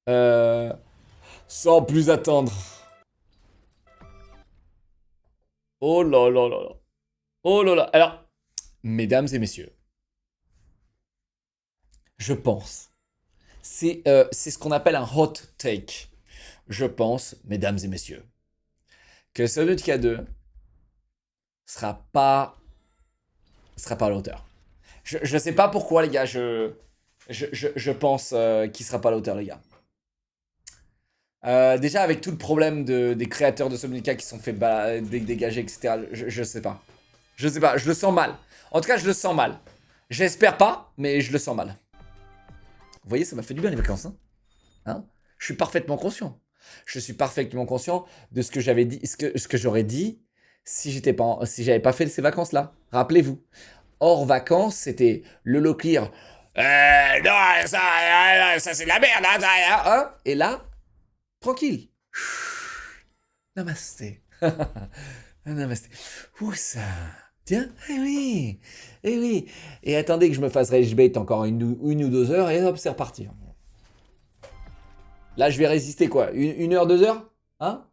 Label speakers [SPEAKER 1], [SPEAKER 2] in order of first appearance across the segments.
[SPEAKER 1] Euh, Sans plus attendre. Oh là là là là. Oh là là. Alors, mesdames et messieurs, je pense. C'est ce qu'on appelle un hot take. Je pense, mesdames et messieurs, que Subnautica 2 sera pas, sera pas à la hauteur. Je sais pas pourquoi, les gars, je pense qu'il sera pas à la hauteur, les gars. Déjà, avec tout le problème des créateurs de Subnautica qui sont fait dégager, etc., je sais pas. Je sais pas, je le sens mal. En tout cas, je le sens mal. J'espère pas, mais je le sens mal. Vous voyez, ça m'a fait du bien les vacances. Hein, je suis parfaitement conscient. Je suis parfaitement conscient de ce que j'avais dit, ce que j'aurais dit si si j'avais pas fait ces vacances-là. Rappelez-vous. Hors vacances, c'était le Locklear. Non, ça c'est de la merde, hein. Et là, tranquille. Namasté. Namasté. Où ça? Tiens, eh oui, eh oui. Et attendez que je me fasse rage bait encore une ou deux heures et hop, c'est reparti. Là, je vais résister quoi? Une heure, deux heures? Hein?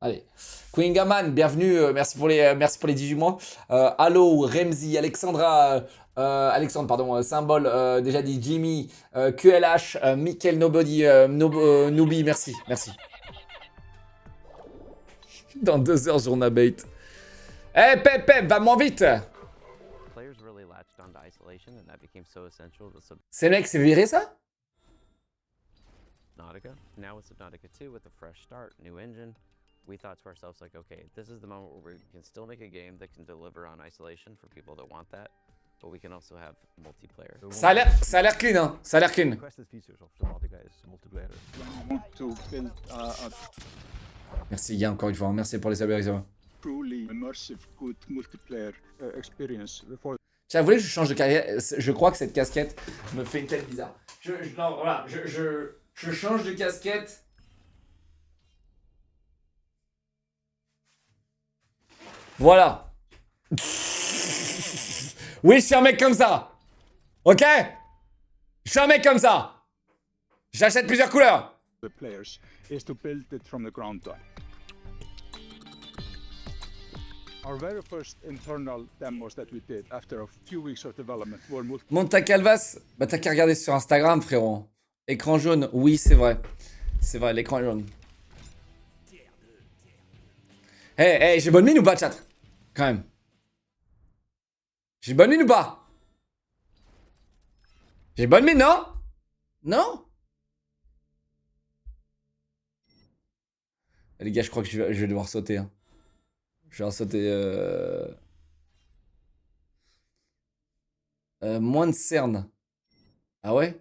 [SPEAKER 1] Allez. Queen Gaman, bienvenue. Merci pour les 18 mois. Allo, Remzi, Alexandra, Alexandre, pardon, Symbole, déjà dit Jimmy, QLH, Michael Nobody, Nooby, merci, merci. Dans 2 heures, journée bait. Eh, Pep, Pep, va moins vite! C'est le mec, c'est viré ça?
[SPEAKER 2] Subnautica. Now with Subnautica 2, with a fresh start, new engine, we thought to ourselves, like, okay, this is the moment where we can still make a game that can deliver on isolation for people that want that, but we can also have multiplayer.
[SPEAKER 1] Ça a l'air clean, hein. Ça a l'air clean. Merci, Guy, encore une fois. Merci pour les abonnements.
[SPEAKER 3] Truly immersive, good multiplayer experience.
[SPEAKER 1] Tiens, vous voulez que je change de casquette? Je crois que cette casquette me fait une tête bizarre. Non, voilà, je change de casquette. Voilà. Oui, je suis un mec comme ça. Ok? Je suis un mec comme ça. J'achète plusieurs couleurs.
[SPEAKER 3] The players is to build it from the ground up. Our very first internal demos that we did after a few weeks of development were
[SPEAKER 1] Monta Calvas, bah t'as qu'à regarder sur Instagram, frérot. Écran jaune, oui, c'est vrai. C'est vrai, l'écran est jaune. Hey, j'ai bonne mine ou pas, chat? Quand même. J'ai bonne mine ou pas? J'ai bonne mine, non? Non? Les gars, je crois que je vais devoir sauter. Hein. Je vais devoir sauter. Moins de cernes. Ah ouais?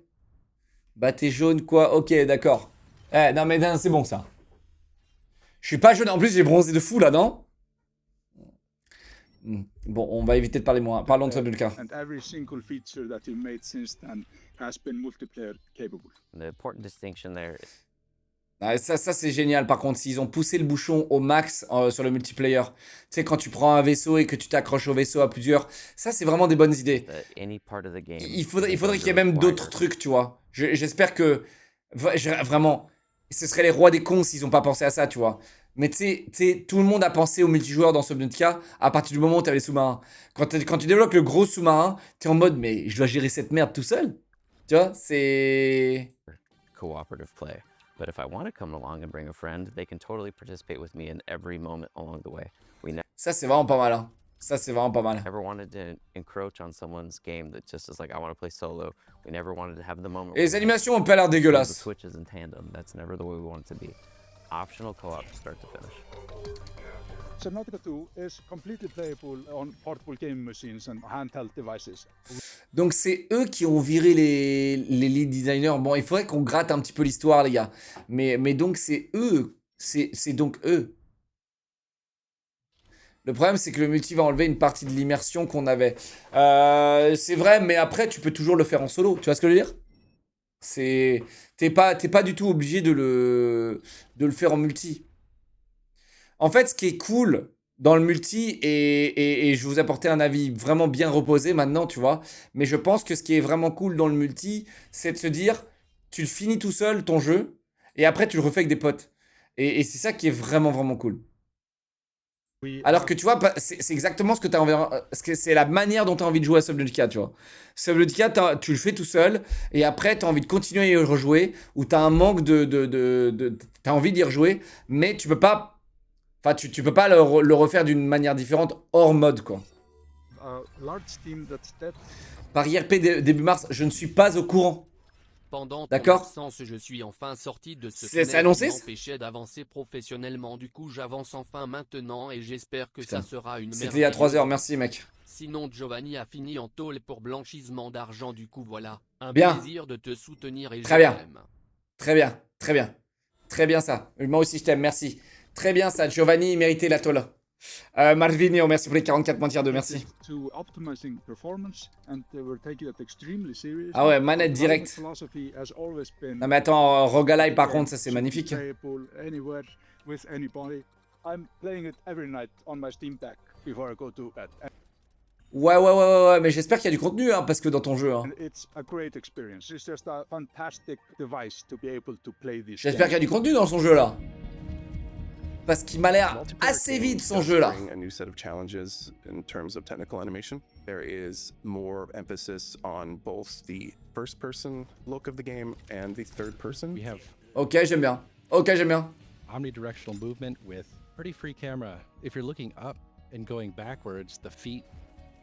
[SPEAKER 1] Bah t'es jaune quoi? Ok, d'accord. Eh, non mais non, c'est bon ça. Je suis pas jaune, en plus j'ai bronzé de fou là, non? Bon, on va éviter de parler moins. Parlons de Subnautica.
[SPEAKER 3] and every single feature that we made since then has been multiplayer capable.
[SPEAKER 2] The important distinction there is
[SPEAKER 1] Ah, ça c'est génial. Par contre, s'ils ont poussé le bouchon au max sur le multiplayer, tu sais, quand tu prends un vaisseau et que tu t'accroches au vaisseau à plusieurs, ça c'est vraiment des bonnes idées.
[SPEAKER 2] that any part of the game.
[SPEAKER 1] Il faudrait qu'il y ait même d'autres trucs, tu vois. J'espère que vraiment, ce serait les rois des cons s'ils ont pas pensé à ça, tu vois. Mais tu sais, tout le monde a pensé au multijoueur dans Subnautica à partir du moment où tu as les sous-marins. Quand tu développes le gros sous-marin, tu es en mode, mais je dois gérer cette merde tout seul. Tu vois, c'est...
[SPEAKER 2] Cooperative play. But if I want to come along and bring a friend, they can totally participate with me in every moment along the way. We
[SPEAKER 1] Ça, c'est vraiment pas mal. Hein. Ça, c'est vraiment pas mal.
[SPEAKER 2] never wanted to encroach on someone's game that just is like, I want to play solo. We never wanted to have the moment.
[SPEAKER 1] Et les animations ont pas l'air
[SPEAKER 2] the
[SPEAKER 1] dégueulasses.
[SPEAKER 2] switches in tandem. That's never the way we want it to be. Optional co-op start to finish.
[SPEAKER 3] Subnautica 2 is completely playable on portable game machines and handheld devices.
[SPEAKER 1] Donc c'est eux qui ont viré les lead designers. Bon, il faudrait qu'on gratte un petit peu l'histoire, les gars. Mais donc c'est eux. C'est donc eux. Le problème, c'est que le multi va enlever une partie de l'immersion qu'on avait. C'est vrai, mais après, tu peux toujours le faire en solo. Tu vois ce que je veux dire? T'es pas du tout obligé de le faire en multi. En fait, ce qui est cool dans le multi, et je vais vous apporter un avis vraiment bien reposé maintenant, tu vois, mais je pense que ce qui est vraiment cool dans le multi, c'est de se dire, tu le finis tout seul, ton jeu, et après tu le refais avec des potes. Et c'est ça qui est vraiment, vraiment cool.
[SPEAKER 3] We
[SPEAKER 1] Alors
[SPEAKER 3] have
[SPEAKER 1] que tu vois, c'est exactement ce que tu as envie, c'est la manière dont tu as envie de jouer à Subnautica, tu vois. Subnautica, tu le fais tout seul, et après tu as envie de continuer à y rejouer, ou tu as un manque t'as envie d'y rejouer, mais tu peux pas, enfin tu peux pas le refaire d'une manière différente hors mode, quoi.
[SPEAKER 3] a large team that's dead.
[SPEAKER 1] Par IRP début mars, je ne suis pas au courant.
[SPEAKER 4] Pendant ton
[SPEAKER 1] D'accord.
[SPEAKER 4] absence, je suis enfin sorti de ce
[SPEAKER 1] C'est
[SPEAKER 4] tunnel
[SPEAKER 1] annoncé,
[SPEAKER 4] qui
[SPEAKER 1] ça
[SPEAKER 4] m'empêchait d'avancer professionnellement. Du coup, j'avance enfin maintenant et j'espère que
[SPEAKER 1] Putain.
[SPEAKER 4] ça sera une
[SPEAKER 1] C'était il y a 3 heures, merci mec.
[SPEAKER 4] Sinon, Giovanni a fini en tôle pour blanchissement d'argent. Du coup, voilà. Un
[SPEAKER 1] Bien.
[SPEAKER 4] plaisir de te soutenir et
[SPEAKER 1] Très
[SPEAKER 4] je
[SPEAKER 1] bien.
[SPEAKER 4] t'aime.
[SPEAKER 1] Très bien, très bien. Très bien ça. Moi aussi je t'aime, merci. Très bien ça, Giovanni, il méritait la tôle. Marvinio, merci pour les 44 points tiers 2, merci.
[SPEAKER 3] To optimizing performance, and we're taking it extremely seriously.
[SPEAKER 1] Ah ouais, manette
[SPEAKER 3] Our
[SPEAKER 1] direct.
[SPEAKER 3] philosophy has always been
[SPEAKER 1] Non mais attends, Rogalai par contre, ça c'est magnifique.
[SPEAKER 3] playable anywhere with anybody. I'm playing it every night on my Steam Deck before I go to bed.
[SPEAKER 1] Ouais, mais j'espère qu'il y a du contenu, hein, parce que dans ton jeu. Hein.
[SPEAKER 3] And it's a great experience. It's just a fantastic device to be able to play this.
[SPEAKER 1] J'espère qu'il y a du contenu dans son jeu là. Parce qu'il m'a l'air
[SPEAKER 5] Multiplayer
[SPEAKER 1] assez
[SPEAKER 5] game
[SPEAKER 1] vide son
[SPEAKER 5] does
[SPEAKER 1] jeu là.
[SPEAKER 5] bring a new set of challenges in terms of technical animation. There is more emphasis on both the first-person look of the game and the third-person.
[SPEAKER 6] We have
[SPEAKER 1] Ok, j'aime bien. Ok, j'aime bien.
[SPEAKER 6] omnidirectional movement with pretty free camera. If you're looking up and going backwards, the feet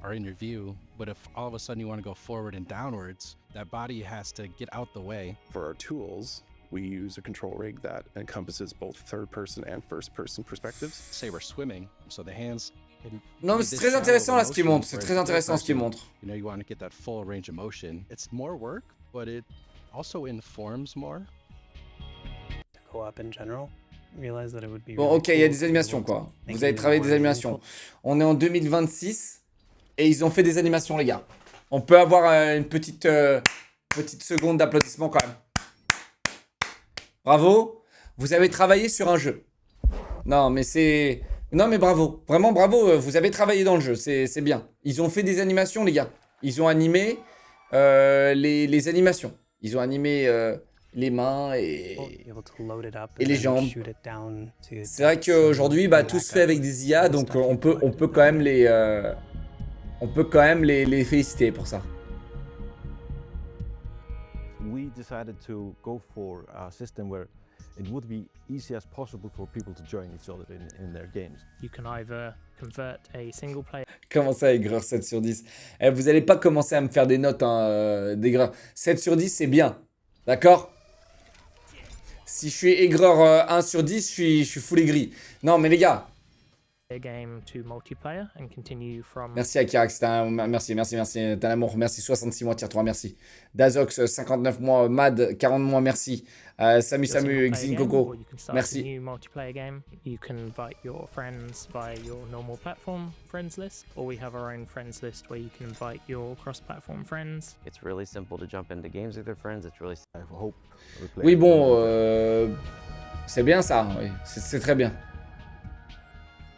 [SPEAKER 6] are in your view. But if all of a sudden you want to go forward and downwards, that body has to get out the way.
[SPEAKER 5] For our tools, we use a control rig that encompasses both third-person and first-person perspectives.
[SPEAKER 6] Say we're swimming, so the hands can
[SPEAKER 1] Non mais
[SPEAKER 6] do
[SPEAKER 1] c'est
[SPEAKER 6] this
[SPEAKER 1] très
[SPEAKER 6] shallow
[SPEAKER 1] intéressant là ce qu'il
[SPEAKER 6] motion,
[SPEAKER 1] montre. C'est
[SPEAKER 6] whereas
[SPEAKER 1] très
[SPEAKER 6] the
[SPEAKER 1] intéressant
[SPEAKER 6] third
[SPEAKER 1] ce qu'il
[SPEAKER 6] person,
[SPEAKER 1] montre.
[SPEAKER 6] You know, you want to get that full range of motion. It's more work, but it also informs more.
[SPEAKER 7] Co-op in general. Realize that it would be
[SPEAKER 1] Bon,
[SPEAKER 7] really
[SPEAKER 1] ok, il y a
[SPEAKER 7] cool
[SPEAKER 1] des
[SPEAKER 7] to be
[SPEAKER 1] animations
[SPEAKER 7] able to
[SPEAKER 1] quoi.
[SPEAKER 7] make
[SPEAKER 1] Vous avez
[SPEAKER 7] it
[SPEAKER 1] travaillé
[SPEAKER 7] more
[SPEAKER 1] des animations.
[SPEAKER 7] meaningful.
[SPEAKER 1] On est en 2026 et ils ont fait des animations les gars. On peut avoir une petite seconde d'applaudissement quand même. Bravo. Vous avez travaillé sur un jeu. Non mais c'est... Non mais bravo. Vraiment bravo. Vous avez travaillé dans le jeu. C'est bien. Ils ont fait des animations les gars. Ils ont animé les animations. Ils ont animé les mains et...
[SPEAKER 7] Be able to load it up
[SPEAKER 1] Et
[SPEAKER 7] and
[SPEAKER 1] les
[SPEAKER 7] then
[SPEAKER 1] jambes.
[SPEAKER 7] shoot it down to
[SPEAKER 1] C'est vrai
[SPEAKER 7] depths and
[SPEAKER 1] qu'aujourd'hui, bah,
[SPEAKER 7] come
[SPEAKER 1] tout
[SPEAKER 7] back
[SPEAKER 1] se fait
[SPEAKER 7] up
[SPEAKER 1] avec
[SPEAKER 7] with
[SPEAKER 1] des IA,
[SPEAKER 7] all the
[SPEAKER 1] donc
[SPEAKER 7] stuff you
[SPEAKER 1] on peut
[SPEAKER 7] collected
[SPEAKER 1] quand même
[SPEAKER 7] down
[SPEAKER 1] les féliciter pour ça.
[SPEAKER 8] We decided to go for a system where it would be easy as possible for people to join each other in their games.
[SPEAKER 9] You can either convert a single player
[SPEAKER 1] Comment ça, aigreur 7 sur 10? Vous allez pas commencer à me faire des notes, hein, d'aigreur. 7 sur 10, c'est bien. D'accord? Si je suis aigreur 1 sur 10, je suis full aigri. Non, mais les gars,
[SPEAKER 9] game to multiplayer and continue from
[SPEAKER 1] merci Akirax, merci, t'as un amour, merci, 66 mois, tier 3, merci. Dazox, 59 mois, Mad, 40 mois, merci. Samu,
[SPEAKER 9] your single player
[SPEAKER 1] Xin
[SPEAKER 9] game,
[SPEAKER 1] Coco,
[SPEAKER 9] or you can start
[SPEAKER 1] merci.
[SPEAKER 9] a new multiplayer game. You can invite your friends via your normal platform friends list, or we have our own friends list where you can invite your cross-platform friends.
[SPEAKER 2] It's really simple to jump into games with your friends. It's really
[SPEAKER 8] I hope we play
[SPEAKER 1] Oui,
[SPEAKER 8] it
[SPEAKER 1] bon,
[SPEAKER 8] together.
[SPEAKER 1] c'est bien ça, oui, c'est très bien.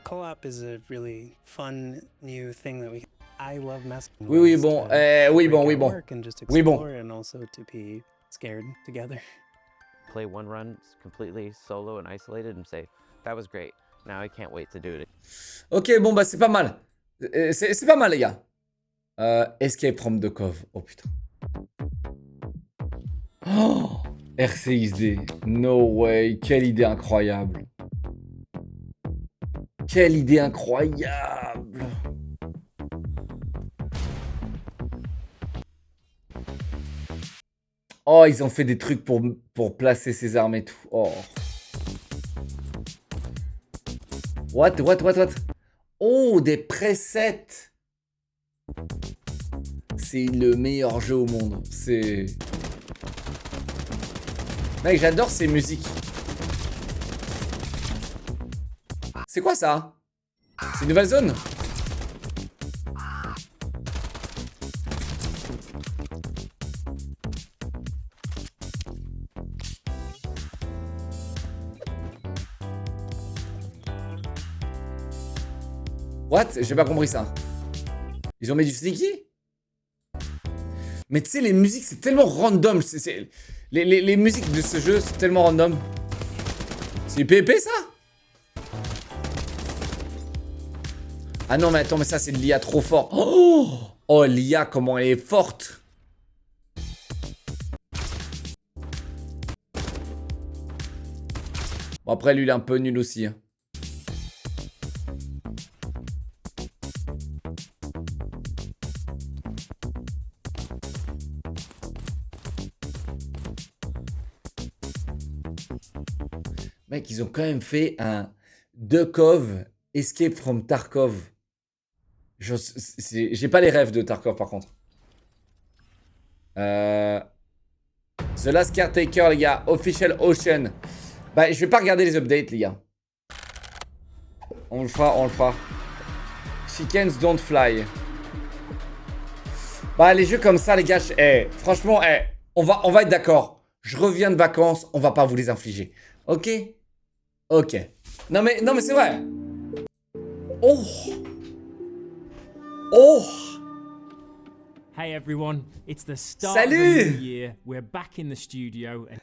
[SPEAKER 7] Co-op is a really fun new thing that I love messing
[SPEAKER 1] Oui,
[SPEAKER 7] with
[SPEAKER 1] bon,
[SPEAKER 7] to
[SPEAKER 1] oui,
[SPEAKER 7] break
[SPEAKER 1] bon,
[SPEAKER 7] out
[SPEAKER 1] oui, bon.
[SPEAKER 7] work and just
[SPEAKER 1] Oui, bon.
[SPEAKER 7] explore and also to be scared together.
[SPEAKER 2] play one run completely solo and isolated and say, that was great. Now I can't wait to do it.
[SPEAKER 1] Ok, bon, bah c'est pas mal. C'est pas mal, les gars. Escape from the Cove, oh putain. Oh, RCXD, no way, quelle idée incroyable. Quelle idée incroyable. Oh, ils ont fait des trucs pour placer ses armes et tout. Oh. What? Oh, des presets. C'est le meilleur jeu au monde. C'est... Mec, j'adore ces musiques. C'est quoi ça? C'est une nouvelle zone? What? J'ai pas compris ça. Ils ont mis du sneaky? Mais tu sais, les musiques, c'est tellement random. Les musiques de ce jeu, c'est tellement random. C'est PvP, ça? Ah non, mais attends, mais ça, c'est de l'IA trop fort. Oh, l'IA, comment elle est forte. Bon, après, lui, il est un peu nul aussi. Hein. Mec, ils ont quand même fait un Dukov Escape from Tarkov. J'ai pas les rêves de Tarkov par contre. The Last Caretaker, les gars. Official Ocean. Bah, je vais pas regarder les updates, les gars. On le fera, on le fera. Chickens don't fly. Bah, les jeux comme ça, les gars, franchement, on va être d'accord. Je reviens de vacances, on va pas vous les infliger. Ok? Ok. Non mais c'est vrai. Oh. Oh.
[SPEAKER 10] Hey everyone, it's the start
[SPEAKER 1] Salut.
[SPEAKER 10] of the new year. We're back in the studio and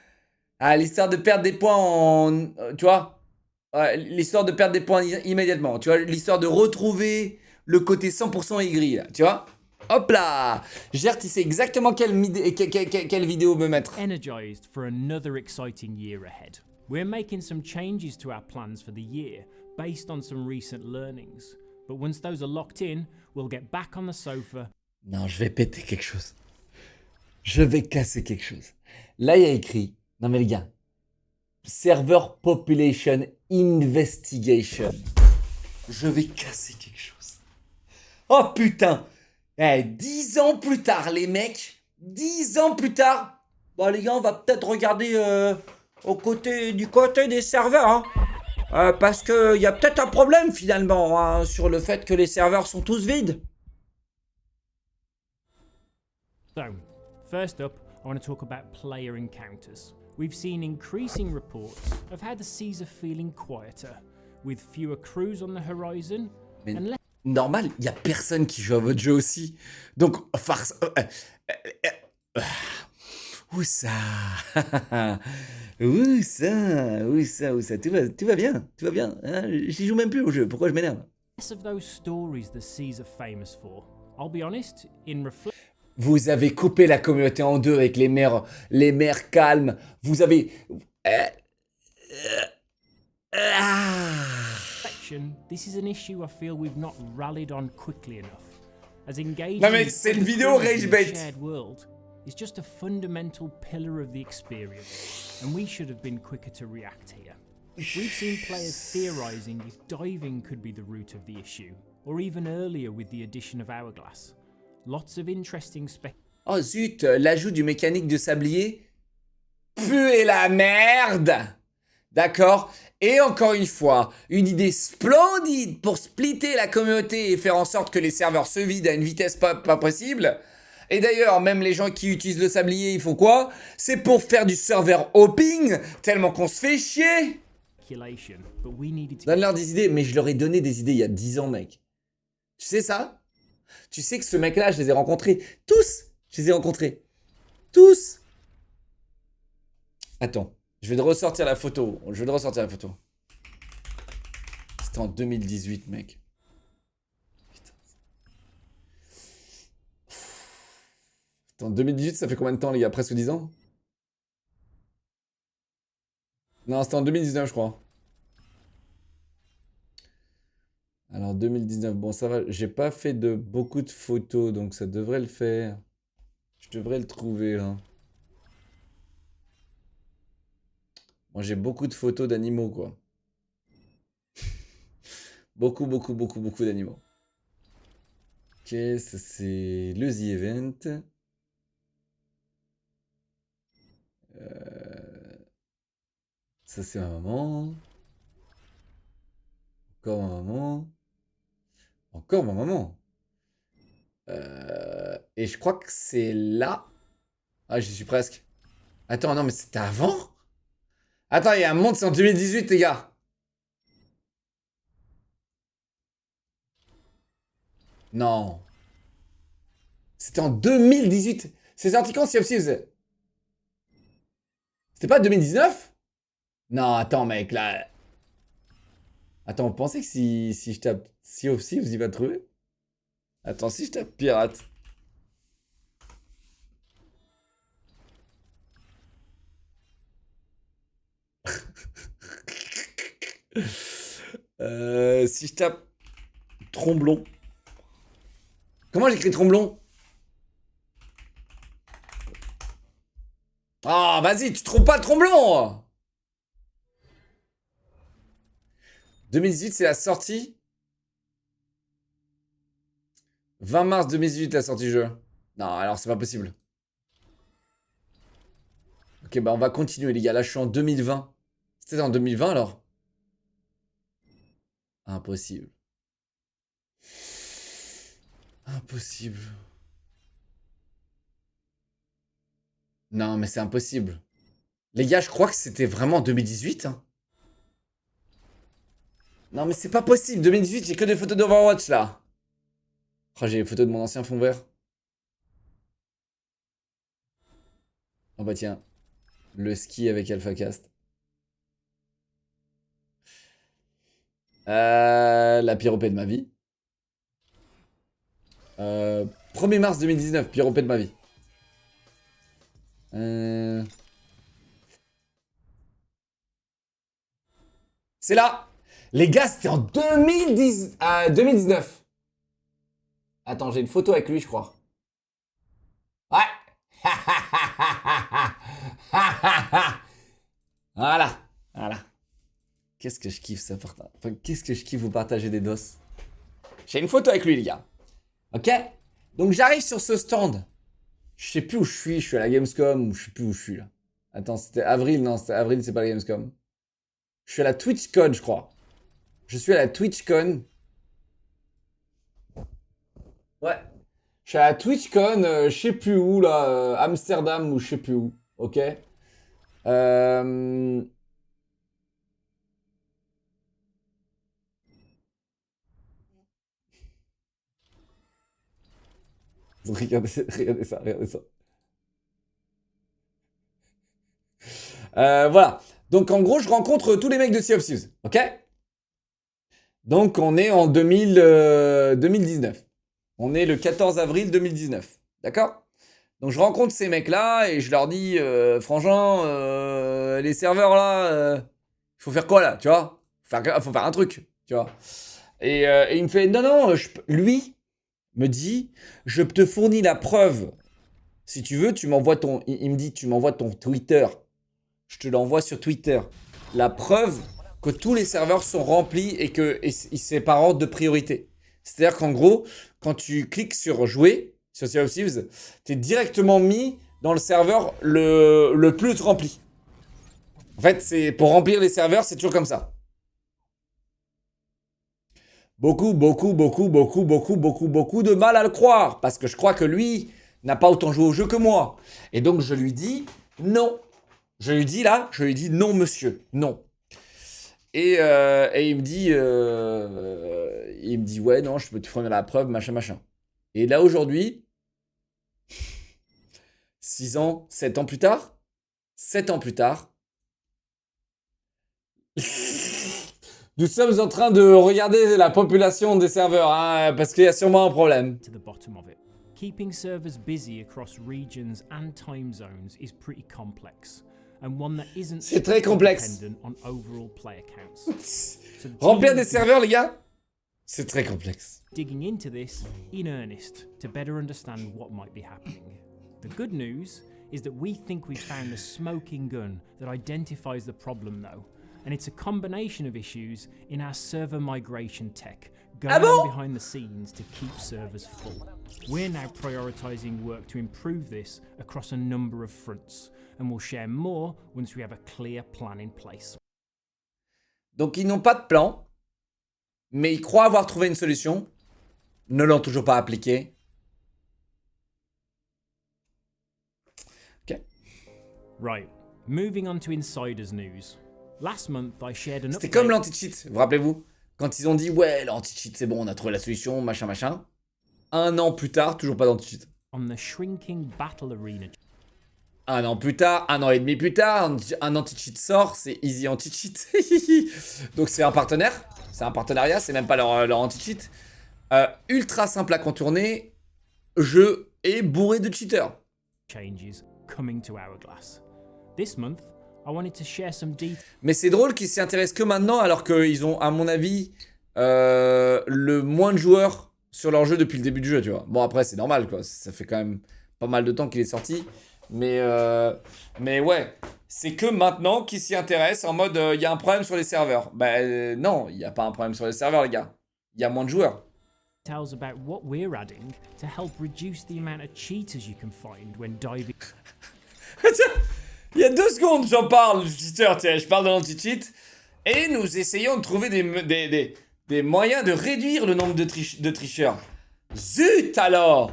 [SPEAKER 1] Ah, l'histoire de perdre des points en... Tu vois, l'histoire de perdre des points immédiatement. Tu vois, l'histoire de retrouver le côté 100% aigri, là. Tu vois. Hop là. Gert, il sait exactement quelle vidéo me mettre.
[SPEAKER 10] energized for another exciting year ahead. We're making some changes to our plans for the year based on some recent learnings. But once those are locked in, we'll get back on the sofa.
[SPEAKER 1] Non, je vais péter quelque chose. Je vais casser quelque chose. Là, il y a écrit... Non mais les gars. Server Population Investigation. Je vais casser quelque chose. Oh putain. 10 ans plus tard, les mecs. 10 ans plus tard. Bon les gars, on va peut-être regarder du côté des serveurs. Hein. Parce qu'il y a peut-être un problème finalement hein, sur le fait que les serveurs sont tous vides.
[SPEAKER 10] So, first up, I want to talk about player encounters. We've seen increasing reports of how the seas are feeling quieter, with fewer crews on the horizon,
[SPEAKER 1] Mais
[SPEAKER 10] and less
[SPEAKER 1] normal, il n'y a personne qui joue à votre jeu aussi. Donc, farce... Où ça? Où ça? Tout va bien, tout va bien. Hein, j'y joue même plus au jeu, pourquoi je m'énerve?
[SPEAKER 10] of those stories the seas are famous for. I'll be honest, in
[SPEAKER 1] Vous avez coupé la communauté en deux avec les mers calmes. Vous avez...
[SPEAKER 10] reflection, this is an issue I feel we've not rallied on quickly enough. As engaging
[SPEAKER 1] Non mais c'est une vidéo rage bait.
[SPEAKER 10] shared world is just a fundamental pillar of the experience, and we should have been quicker to react here. We've seen players theorizing if diving could be the root of the issue, or even earlier with the addition of Hourglass. Lots of interesting
[SPEAKER 1] Oh zut, l'ajout du mécanique de sablier pue la merde. D'accord. Et encore une fois, une idée splendide pour splitter la communauté et faire en sorte que les serveurs se vident à une vitesse pas possible. Et d'ailleurs, même les gens qui utilisent le sablier, ils font quoi? C'est pour faire du serveur hopping, tellement qu'on se fait chier. Donne-leur des idées, mais je leur ai donné des idées il y a 10 ans, mec. Tu sais ça? Tu sais que ce mec-là, je les ai rencontrés tous. Je les ai rencontrés tous. Attends, je vais te ressortir la photo. C'était en 2018, mec. Putain. C'était en 2018, ça fait combien de temps, les gars? Presque 10 ans? Non, c'était en 2019, je crois. Alors, 2019, bon, ça va. J'ai pas fait beaucoup de photos, donc ça devrait le faire. Je devrais le trouver, là. Moi, j'ai beaucoup de photos d'animaux, quoi. beaucoup d'animaux. Ok, ça c'est le The Event. Ça c'est ma maman. Encore ma maman. Encore ma maman. Et je crois que c'est là. Ah, j'y suis presque. Attends, non, mais c'était avant? Attends, il y a un monde, c'est en 2018, les gars. Non. C'était en 2018. C'est sorti quand Sea of Thieves? C'était pas 2019? Non, attends, mec, là... Attends, vous pensez que si je tape Sea of Thieves, il va trouver? Attends, si je tape pirate... si je tape Tromblon. Comment j'écris Tromblon? Ah, vas-y, tu trouves pas Tromblon? 2018, c'est la sortie. 20 mars 2018, la sortie jeu. Non, alors c'est pas possible. Ok, bah on va continuer, les gars. Là, je suis en 2020. C'était en 2020 alors? Impossible. Impossible. Non, mais c'est impossible. Les gars, je crois que c'était vraiment en 2018. Hein. Non, mais c'est pas possible. 2018, j'ai que des photos d'Overwatch là. Oh, j'ai les photos de mon ancien fond vert. Oh bah tiens. Le ski avec AlphaCast. La pire OP de ma vie. 1er mars 2019, pire OP de ma vie. C'est là. Les gars, c'était en 2019. Attends, j'ai une photo avec lui, je crois. Ouais. Voilà. Voilà. Qu'est-ce que je kiffe ça, enfin, qu'est-ce que je kiffe vous partager des dos. J'ai une photo avec lui, les gars. Ok? Donc j'arrive sur ce stand. Je sais plus où je suis à la Gamescom ou je sais plus où je suis là. Attends, c'était avril, non, c'était avril, c'est pas la Gamescom. Je suis à la TwitchCon, je crois. Je suis à la TwitchCon. Ouais. Je suis à la TwitchCon, je sais plus où là, Amsterdam ou je sais plus où. Ok? Regardez ça, regardez ça. Voilà. Donc en gros, je rencontre tous les mecs de Sea of Thieves. Ok? Donc on est en 2019. On est le 14 avril 2019. D'accord? Donc je rencontre ces mecs-là et je leur dis, franchement, les serveurs là, il faut faire quoi là? Tu vois? Faut faire un truc. Tu vois? Et il me fait, non, non, lui me dit, je te fournis la preuve. Si tu veux, tu m'envoies ton... Il me dit, tu m'envoies ton Twitter. Je te l'envoie sur Twitter. La preuve que tous les serveurs sont remplis et que c'est par ordre de priorité. C'est-à-dire qu'en gros, quand tu cliques sur jouer, sur Sea of Thieves, tu es directement mis dans le serveur le plus rempli. En fait, c'est pour remplir les serveurs, c'est toujours comme ça. Beaucoup de mal à le croire. Parce que je crois que lui n'a pas autant joué au jeu que moi. Et donc, je lui dis non. Je lui dis non, monsieur, non. Et il me dit, ouais, non, je peux te fournir la preuve, machin. Et là, aujourd'hui, 7 ans plus tard, nous sommes en train de regarder la population des serveurs, hein, parce qu'il y a sûrement un problème.
[SPEAKER 10] To the bottom of it. Keeping servers busy across regions and time zones is pretty complex, and one that isn't
[SPEAKER 1] C'est très complexe.
[SPEAKER 10] dependent on overall player counts. So the
[SPEAKER 1] Remplir
[SPEAKER 10] team
[SPEAKER 1] des serveurs, les gars, c'est très complexe.
[SPEAKER 10] digging into this in earnest to better understand what might be happening. The good news is that we think we've found the smoking gun that identifies the problem though, and it's a combination of issues in our server migration tech going on behind the scenes to keep servers full. We're now prioritizing work to improve this across a number of fronts, and we'll share more once we have a clear plan in place.
[SPEAKER 1] Donc ils n'ont pas de plan, mais ils croient avoir trouvé une solution, ne l'ont toujours pas appliquée. Ok.
[SPEAKER 10] Right, moving on to insiders news. Last month I shared an
[SPEAKER 1] C'était
[SPEAKER 10] update.
[SPEAKER 1] comme l'anti-cheat, vous rappelez-vous? Quand ils ont dit, ouais, l'anti-cheat c'est bon, on a trouvé la solution, machin. 1 an plus tard, toujours pas d'anti-cheat.
[SPEAKER 10] On the shrinking battle arena.
[SPEAKER 1] Un an plus tard, un an et demi plus tard, un anti-cheat sort, c'est Easy Anti-Cheat. Donc c'est un partenaire, c'est un partenariat, c'est même pas leur anti-cheat. Ultra simple à contourner, jeu est bourré de cheaters.
[SPEAKER 10] Changes coming to Hourglass. This month, I wanted to share some details.
[SPEAKER 1] Mais c'est drôle qu'ils s'y intéressent que maintenant, alors qu'ils ont, à mon avis, le moins de joueurs sur leur jeu depuis le début du jeu, tu vois. Bon, après, c'est normal, quoi. Ça fait quand même pas mal de temps qu'il est sorti. Mais ouais, c'est que maintenant qu'ils s'y intéressent en mode, il y a un problème sur les serveurs. Non, il n'y a pas un problème sur les serveurs, les gars. Il y a moins de joueurs.
[SPEAKER 10] About what we're adding to help reduce the amount of cheaters you can find when diving.
[SPEAKER 1] Il y a 2 secondes, j'en parle, cheater, tiens, je parle de l'anti-cheat. Et nous essayons de trouver des moyens de réduire le nombre de tricheurs. Zut alors!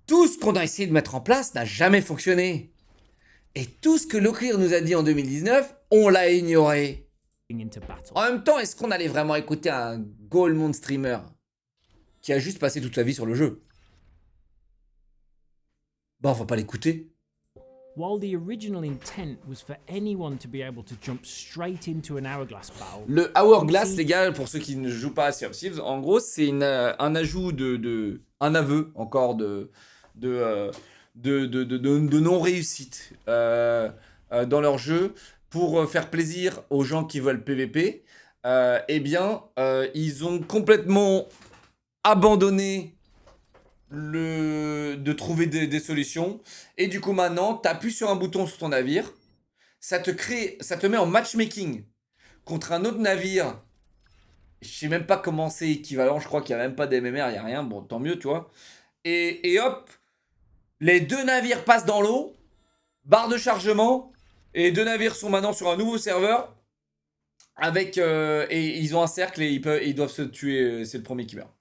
[SPEAKER 1] Tout ce qu'on a essayé de mettre en place n'a jamais fonctionné. Et tout ce que Locklear nous a dit en 2019, on l'a ignoré. En même temps, est-ce qu'on allait vraiment écouter un Golemon streamer qui a juste passé toute sa vie sur le jeu? Bah, on va pas l'écouter.
[SPEAKER 10] While the original intent was for anyone to be able to jump straight into an Hourglass battle.
[SPEAKER 1] Le Hourglass, les gars, pour ceux qui ne jouent pas à Sea of Thieves, en gros, c'est un ajout un aveu encore de non-réussite dans leur jeu pour faire plaisir aux gens qui veulent PVP. Ils ont complètement abandonné de trouver des solutions. Et du coup, maintenant, tu appuies sur un bouton sur ton navire, ça te met en matchmaking contre un autre navire. Je sais même pas comment c'est équivalent, je crois qu'il n'y a même pas d'MMR, il n'y a rien, bon, tant mieux, tu vois. Et hop, les 2 navires passent dans l'eau, barre de chargement, et les 2 navires sont maintenant sur un nouveau serveur, et ils ont un cercle et ils doivent se tuer, c'est le premier qui meurt.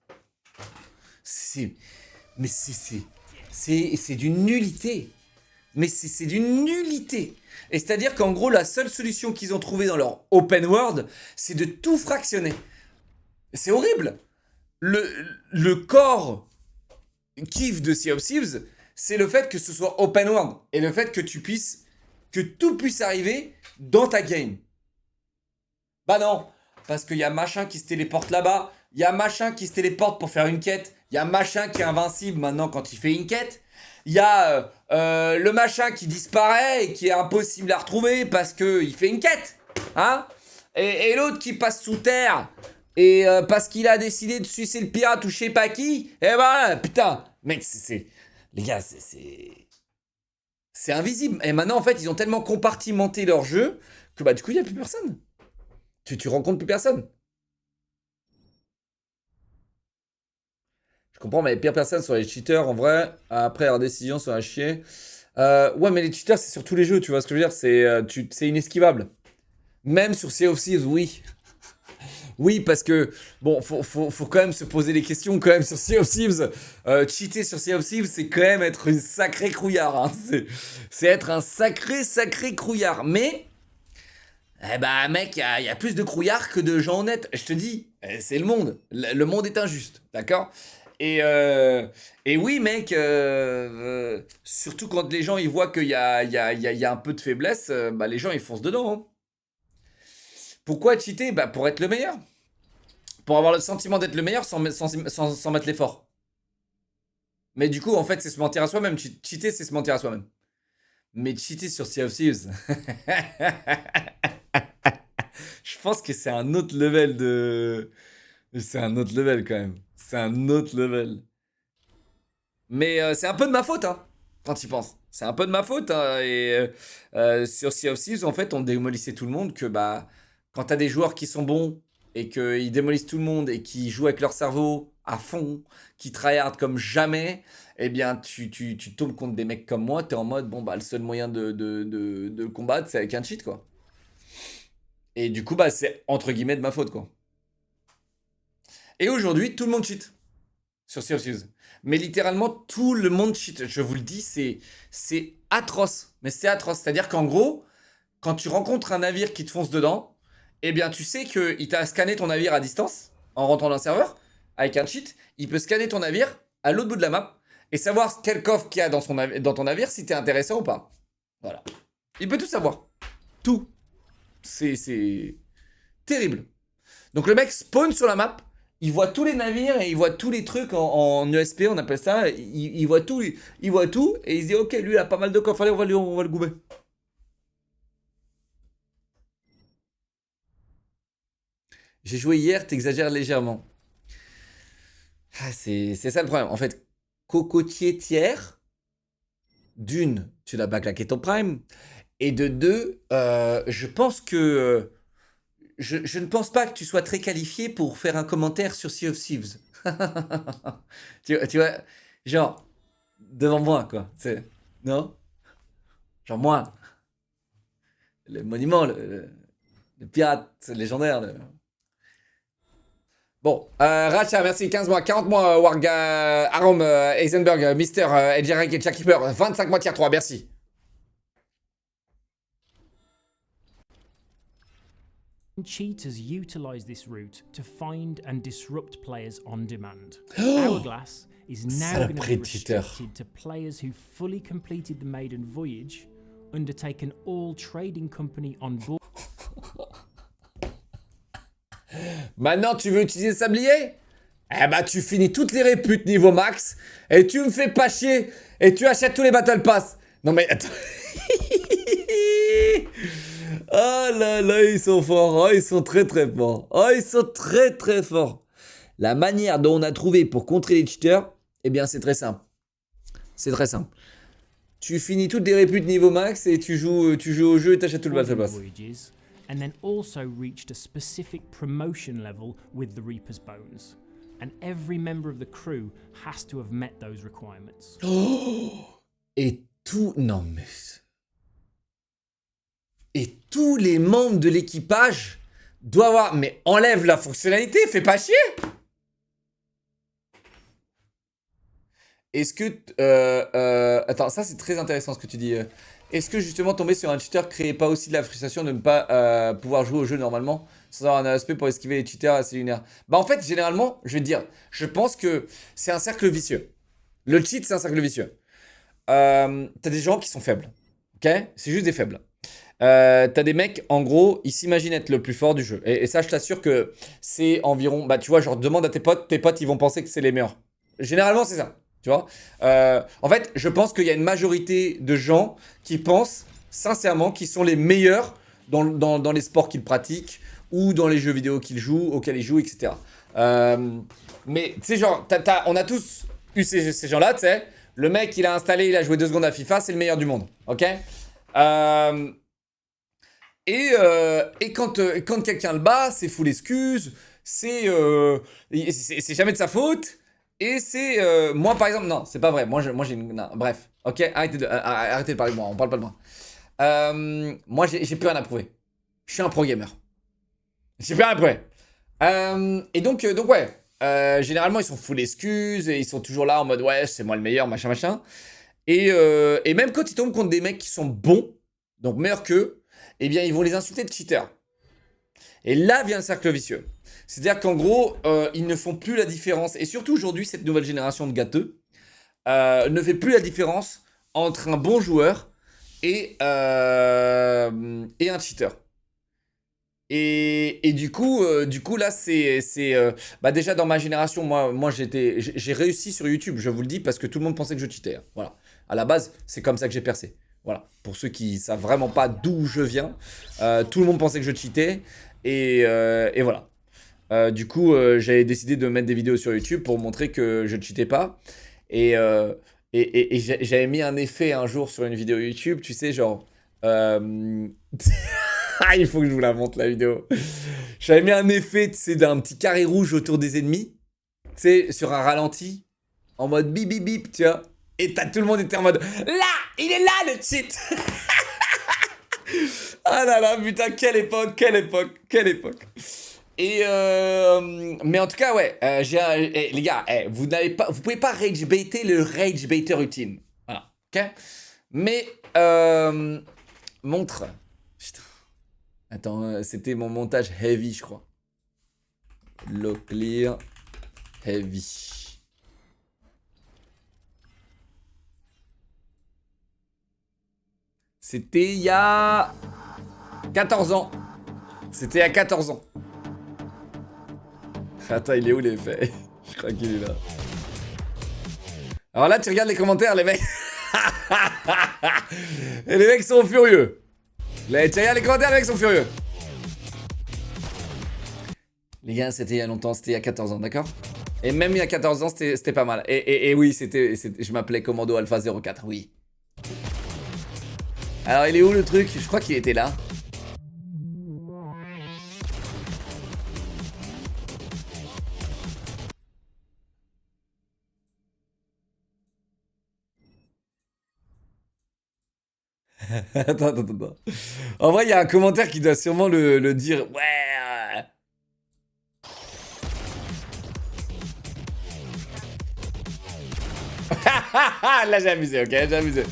[SPEAKER 1] Mais c'est d'une nullité. Mais c'est d'une nullité. Et c'est-à-dire qu'en gros, la seule solution qu'ils ont trouvée dans leur open world, c'est de tout fractionner. C'est horrible. Le core kiff de Sea of Thieves, c'est le fait que ce soit open world. Et le fait que tout puisse arriver dans ta game. Bah non, parce qu'il y a machin qui se téléporte là-bas. Il y a machin qui se téléporte pour faire une quête. Il y a machin qui est invincible maintenant quand il fait une quête. Il y a le machin qui disparaît et qui est impossible à retrouver parce qu'il fait une quête. Hein? Et l'autre qui passe sous terre et parce qu'il a décidé de sucer le pirate ou je sais pas qui. Et voilà, putain. Mec, les gars, c'est invisible. Et maintenant, en fait, ils ont tellement compartimenté leur jeu que bah du coup, il n'y a plus personne. Tu rencontres plus personne. Je comprends, mais les pires personnes sont les cheaters, en vrai. Après, leurs décisions sont à chier. Ouais, mais les cheaters, c'est sur tous les jeux, tu vois ce que je veux dire? C'est inesquivable. Même sur Sea of Thieves, oui. Oui, parce que, bon, faut quand même se poser des questions, quand même, sur Sea of Thieves. Cheater sur Sea of Thieves, c'est quand même être une sacrée crouillard. Hein. C'est être un sacré crouillard. Mais, eh bah, mec, il y a plus de crouillards que de gens honnêtes. Je te dis, c'est le monde. Le monde est injuste, d'accord? Et oui, mec, surtout quand les gens ils voient qu'il y a un peu de faiblesse, bah, les gens ils foncent dedans. Hein. Pourquoi cheater? Bah, pour être le meilleur. Pour avoir le sentiment d'être le meilleur sans mettre l'effort. Mais du coup, en fait, c'est se mentir à soi-même. Cheater, c'est se mentir à soi-même. Mais cheater sur Sea of Thieves, je pense que c'est un autre level de... C'est un autre level quand même. C'est un autre level. Mais c'est un peu de ma faute, hein, quand tu y penses. C'est un peu de ma faute. Hein, et sur Sea of Thieves, en fait, on démolissait tout le monde. Que bah, quand t'as des joueurs qui sont bons et qu'ils démolissent tout le monde et qui jouent avec leur cerveau à fond, qui tryhard comme jamais, eh bien, tu tombes contre des mecs comme moi. T'es en mode, bon, bah, le seul moyen de le combattre, c'est avec un cheat, quoi. Et du coup, bah, c'est entre guillemets de ma faute, quoi. Et aujourd'hui, tout le monde cheat sur Sea of Thieves. Mais littéralement, tout le monde cheat. Je vous le dis, c'est atroce. Mais c'est atroce. C'est-à-dire qu'en gros, quand tu rencontres un navire qui te fonce dedans, eh bien, tu sais qu'il t'a scanné ton navire à distance, en rentrant dans le serveur, avec un cheat. Il peut scanner ton navire à l'autre bout de la map et savoir quel coffre qu'il y a dans ton navire, si t'es intéressant ou pas. Voilà. Il peut tout savoir. Tout. C'est terrible. Donc le mec spawn sur la map, il voit tous les navires et il voit tous les trucs en ESP, on appelle ça. Il voit tout, et il se dit ok, lui il a pas mal de coffres, allez on va le goumer. J'ai joué hier, t'exagères légèrement. Ah, c'est ça le problème. En fait, cocotier tiers, d'une, tu n'as pas claqué ton prime, et de deux, je pense que je ne pense pas que tu sois très qualifié pour faire un commentaire sur Sea of Thieves. Tu vois, genre, devant moi, quoi. Non? Genre moi. Le monument, le pirate légendaire. Bon, Racha, merci, 15 mois, 40 mois, Warga, Arom, Heisenberg, Mister, Edgerek et Keeper, 25 mois tier 3, merci.
[SPEAKER 10] Cheaters utilize this route to find and disrupt players on demand. Hourglass is now going to be restricted to players who fully completed the maiden voyage, undertake an all trading company on board.
[SPEAKER 1] Maintenant, tu veux utiliser le sablier? Eh bah, tu finis toutes les réputes niveau max, et tu me fais pas chier, et tu achètes tous les Battle Pass. Non mais, attends. Oh là là, ils sont forts. Oh, ils sont très très forts. Oh, ils sont très très forts. La manière dont on a trouvé pour contrer les cheaters, eh bien, c'est très simple. C'est très simple. Tu finis toutes les réputes niveau max et tu joues au jeu et t'achètes tout le Battle Pass.
[SPEAKER 10] And then also reached a specific promotion level with the Reaper's Bones. And every member of the crew has to have met those requirements.
[SPEAKER 1] Oh, et tout... Non mais... Et tous les membres de l'équipage doivent avoir... Mais enlève la fonctionnalité, fais pas chier. Est-ce que... attends, ça c'est très intéressant ce que tu dis. Est-ce que justement tomber sur un cheater crée pas aussi de la frustration de ne pas pouvoir jouer au jeu normalement sans avoir un ASP pour esquiver les cheaters assez lunaires? Bah en fait, généralement, je vais te dire, je pense que c'est un cercle vicieux. Le cheat, c'est un cercle vicieux. T'as des gens qui sont faibles. Ok? C'est juste des faibles. T'as des mecs, en gros, ils s'imaginent être le plus fort du jeu. Et ça, je t'assure que c'est environ... Bah tu vois, genre demande à tes potes ils vont penser que c'est les meilleurs. Généralement, c'est ça. Tu vois, en fait, je pense qu'il y a une majorité de gens qui pensent sincèrement qu'ils sont les meilleurs dans les sports qu'ils pratiquent ou dans les jeux vidéo qu'ils jouent, auxquels ils jouent, etc. Mais tu sais, genre, on a tous eu ces gens-là, tu sais. Le mec, il a installé, il a joué 2 secondes à FIFA, c'est le meilleur du monde, ok? Et quand quelqu'un le bat, c'est full excuse, c'est jamais de sa faute. Et c'est... moi, par exemple... Non, c'est pas vrai. Moi, j'ai une... Non, bref. Ok, arrêtez de parler de moi. On parle pas de moi. Moi, j'ai plus rien à prouver. Je suis un pro gamer. J'ai plus rien à prouver. Et donc ouais. Généralement, ils sont full excuses. Et ils sont toujours là en mode... Ouais, c'est moi le meilleur, machin, machin. Et même quand ils tombent contre des mecs qui sont bons, donc meilleurs qu'eux, eh bien, ils vont les insulter de cheaters. Et là vient le cercle vicieux. C'est-à-dire qu'en gros, ils ne font plus la différence. Et surtout aujourd'hui, cette nouvelle génération de gâteux ne fait plus la différence entre un bon joueur et un cheater. Et du coup là, bah déjà dans ma génération, moi j'ai réussi sur YouTube, je vous le dis, parce que tout le monde pensait que je cheatais. Hein. Voilà. À la base, c'est comme ça que j'ai percé. Voilà. Pour ceux qui savent vraiment pas d'où je viens, tout le monde pensait que je cheatais. Et voilà. Du coup, j'avais décidé de mettre des vidéos sur YouTube pour montrer que je ne cheatais pas. Et j'avais mis un effet un jour sur une vidéo YouTube, tu sais, genre... il faut que je vous la montre, la vidéo. J'avais mis un effet, tu sais, d'un petit carré rouge autour des ennemis, tu sais, sur un ralenti, en mode bip bip bip, tu vois. Et tout le monde était en mode... Là, il est là, le cheat. Ah là là, putain, quelle époque, quelle époque, quelle époque. Et mais en tout cas, ouais, les gars, vous pouvez pas rage baiter le rage baiter routine. Voilà, ok. Mais montre. Putain. Attends, c'était mon montage heavy, je crois. Low clear heavy. C'était il y a 14 ans. C'était il y a 14 ans. Attends, il est où l'effet? Je crois qu'il est là. Alors là, tu regardes les commentaires, les mecs. Et les mecs sont furieux. Là, tu regardes les commentaires, les mecs sont furieux. Les gars, c'était il y a longtemps, c'était il y a 14 ans, d'accord? Et même il y a 14 ans, c'était pas mal. Et oui, je m'appelais Commando Alpha 04, oui. Alors, il est où le truc? Je crois qu'il était là. Attends. En vrai, il y a un commentaire qui doit sûrement le dire. Ouais. Là, j'ai abusé, ok? J'ai abusé.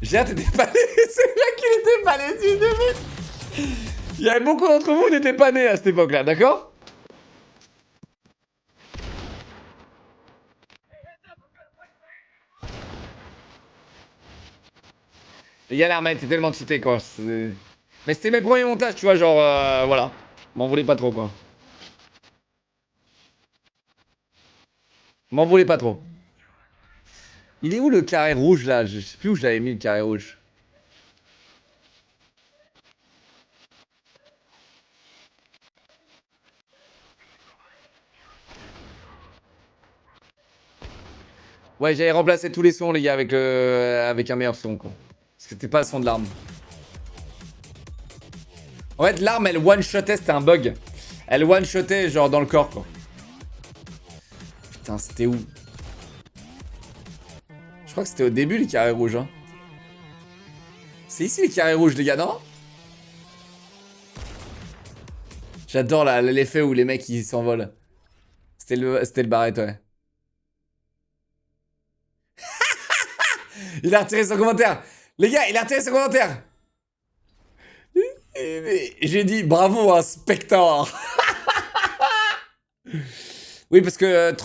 [SPEAKER 1] J'ai t'étais pas né. C'est vrai qu'il était pas né, s'il te plaît. Il y avait beaucoup d'entre vous qui n'étaient pas nés à cette époque-là, d'accord? Les gars, l'armée était tellement cheaté, quoi. Mais c'était mes premiers montages, tu vois, genre, voilà. M'en voulez pas trop, quoi. M'en voulez pas trop. Il est où le carré rouge, là? Je sais plus où je l'avais mis, le carré rouge. Ouais, j'avais remplacé tous les sons, les gars, avec un meilleur son, quoi. Parce que c'était pas le son de l'arme. En fait, l'arme, elle one-shotait, c'était un bug. Elle one-shotait, genre, dans le corps, quoi. Putain, c'était où? Je crois que c'était au début, les carrés rouges, hein. C'est ici, les carrés rouges, les gars, non? J'adore l'effet où les mecs, ils s'envolent. C'était le barrette, ouais. Il a retiré son commentaire. Les gars, il a retiré son commentaire. J'ai dit bravo, un Spector. Oui, parce que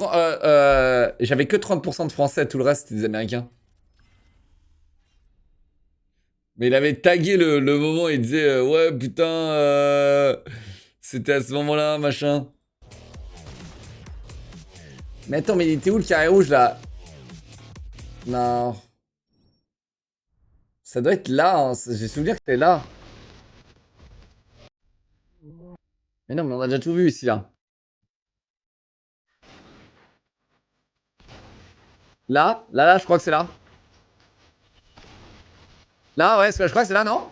[SPEAKER 1] j'avais que 30% de français, tout le reste c'était des américains. Mais il avait tagué le moment, il disait ouais, putain, c'était à ce moment-là, machin. Mais attends, mais il était où le carré rouge là? Non. Ça doit être là, hein. J'ai souvenir que c'était là. Mais non, mais on a déjà tout vu ici, là. Là, je crois que c'est là. Là, ouais, je crois que c'est là, non?